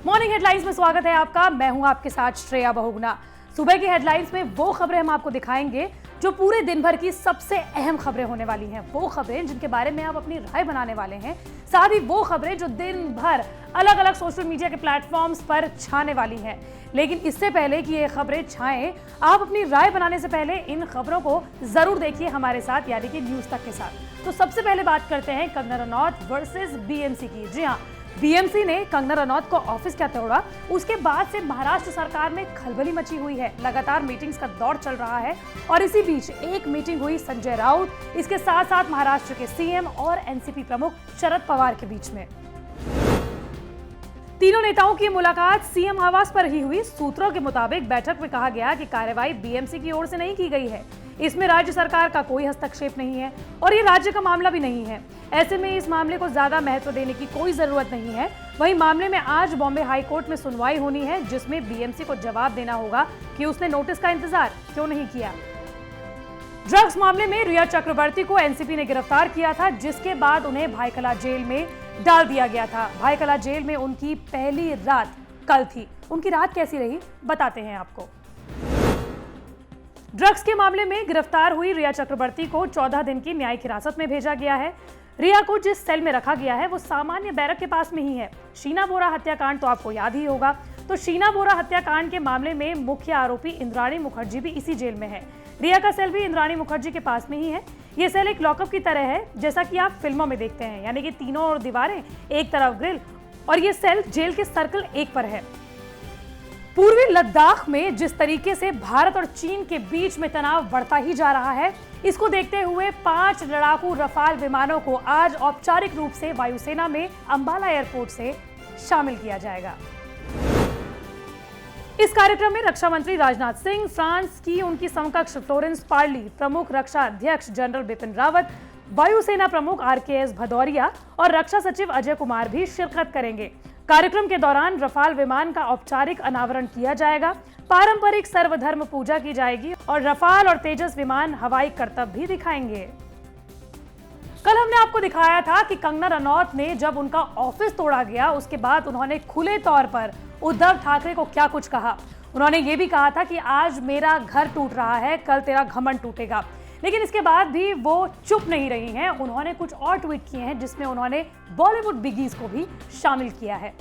Morning headlines में स्वागत है आपका। मैं हूं आपके साथ श्रेया बहुगुणा। सुबह की हेडलाइंस में वो खबरें हम आपको दिखाएंगे जो पूरे दिन भर की सबसे अहम खबरें होने वाली हैं। वो खबरें जिनके बारे में आप अपनी राय बनाने वाले हैं। साथ ही वो खबरें जो दिन भर अलग अलग सोशल मीडिया के प्लेटफॉर्म्स पर छाने वाली हैं। लेकिन इससे पहले कि ये खबरें छाएं, आप अपनी राय बनाने से पहले इन खबरों को जरूर देखिए हमारे साथ, यानी कि न्यूज तक के साथ। तो सबसे पहले बात करते हैं कंगना रनौत वर्सेस बीएमसी की। जी हाँ, बीएमसी ने कंगना रनौत को ऑफिस क्या तोड़ा, उसके बाद से महाराष्ट्र सरकार में खलबली मची हुई है। लगातार मीटिंग्स का दौर चल रहा है और इसी बीच एक मीटिंग हुई संजय राउत, इसके साथ साथ महाराष्ट्र के सीएम और एनसीपी प्रमुख शरद पवार के बीच में। तीनों नेताओं की मुलाकात सीएम आवास पर ही हुई। सूत्रों के मुताबिक बैठक में कहा गया कि कार्रवाई बीएमसी की ओर से नहीं की गई है, इसमें राज्य सरकार का कोई हस्तक्षेप नहीं है और ये राज्य का मामला भी नहीं है। ऐसे में इस मामले को ज्यादा महत्व देने की कोई जरूरत नहीं है। वहीं मामले में आज बॉम्बे हाई कोर्ट में सुनवाई होनी है, जिसमें बीएमसी को जवाब देना होगा कि उसने नोटिस का इंतजार क्यों नहीं किया। ड्रग्स मामले में रिया चक्रवर्ती को एनसीपी ने गिरफ्तार किया था, जिसके बाद उन्हें भायखला जेल में डाल दिया गया था। भायखला जेल में उनकी पहली रात कल थी। उनकी रात कैसी रही बताते हैं आपको। ड्रग्स के मामले में गिरफ्तार हुई रिया चक्रवर्ती को 14 दिन की न्यायिक हिरासत में भेजा गया है। रिया को जिस सेल में रखा गया है वो सामान्य बैरक के पास में ही है। शीना बोरा हत्याकांड तो आपको याद ही होगा। तो शीना बोरा हत्याकांड के मामले में मुख्य आरोपी इंद्राणी मुखर्जी भी इसी जेल में है। रिया का सेल भी इंद्राणी मुखर्जी के पास में ही है। ये सेल एक लॉकअप की तरह है, जैसा कि आप फिल्मों में देखते हैं, यानी कि तीनों और दीवारें, एक तरफ ग्रिल, और ये सेल जेल के सर्कल एक पर है। पूर्वी लद्दाख में जिस तरीके से भारत और चीन के बीच में तनाव बढ़ता ही जा रहा है, इसको देखते हुए 5 लड़ाकू रफाल विमानों को आज औपचारिक रूप से वायुसेना में अंबाला एयरपोर्ट से शामिल किया जाएगा। इस कार्यक्रम में रक्षा मंत्री राजनाथ सिंह, फ्रांस की उनकी समकक्ष फ्लोरेंस पार्ली, प्रमुख रक्षा अध्यक्ष जनरल बिपिन रावत, वायुसेना प्रमुख RKS भदौरिया और रक्षा सचिव अजय कुमार भी शिरकत करेंगे। कार्यक्रम के दौरान रफाल विमान का औपचारिक अनावरण किया जाएगा, पारंपरिक सर्वधर्म पूजा की जाएगी और रफाल और तेजस विमान हवाई करतब भी दिखाएंगे। कल हमने आपको दिखाया था कि कंगना रनौत ने जब उनका ऑफिस तोड़ा गया, उसके बाद उन्होंने खुले तौर पर उद्धव ठाकरे को क्या कुछ कहा। उन्होंने ये भी कहा था कि आज मेरा घर टूट रहा है, कल तेरा घमंड टूटेगा। लेकिन इसके बाद भी वो चुप नहीं रही हैं। उन्होंने कुछ और ट्वीट किए हैं, जिसमें उन्होंने बॉलीवुड बिगीज को भी शामिल किया है।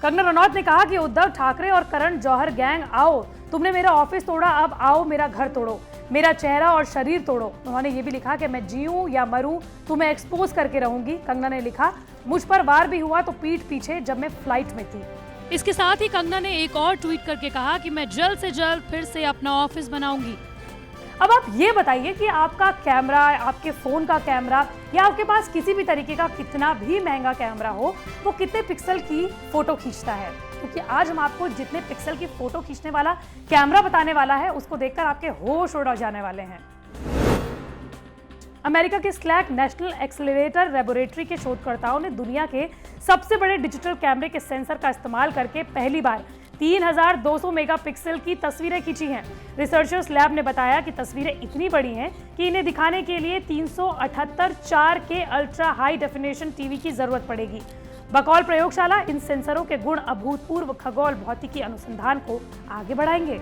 कंगना रनौत ने कहा कि उद्धव ठाकरे और करण जौहर गैंग, आओ, तुमने मेरा ऑफिस तोड़ा, अब आओ मेरा घर तोड़ो, मेरा चेहरा और शरीर तोड़ो। उन्होंने ये भी लिखा कि मैं जीऊं या मरूं, तुम्हें एक्सपोज करके रहूंगी। कंगना ने लिखा, मुझ पर वार भी हुआ तो पीठ पीछे, जब मैं फ्लाइट में थी। इसके साथ ही कंगना ने एक और ट्वीट करके कहा कि मैं जल्द से जल्द फिर से अपना ऑफिस बनाऊंगी। अब आप ये बताइए कि आपका कैमरा, आपके फोन का कैमरा या आपके पास किसी भी तरीके का कितना भी महंगा कैमरा हो, वो कितने पिक्सल की फोटो खींचता है? क्योंकि आज हम आपको जितने पिक्सल की फोटो खींचने वाला कैमरा बताने वाला है, उसको देखकर आपके होश उड़ जाने वाले हैं। अमेरिका के स्लैक नेशनल एक्सेलरेटर लेबोरेटरी के शोधकर्ताओं ने दुनिया के सबसे बड़े डिजिटल कैमरे के सेंसर का इस्तेमाल करके पहली बार 3200 मेगापिक्सल की तस्वीरें खींची हैं। रिसर्चर्स लैब ने बताया कि तस्वीरें इतनी बड़ी हैं कि इन्हें दिखाने के लिए 378 4K ultra high definition TV की जरूरत पड़ेगी। बकौल प्रयोगशाला इन सेंसरों के गुण अभूतपूर्व खगोल भौतिकी अनुसंधान को आगे बढ़ाएंगे।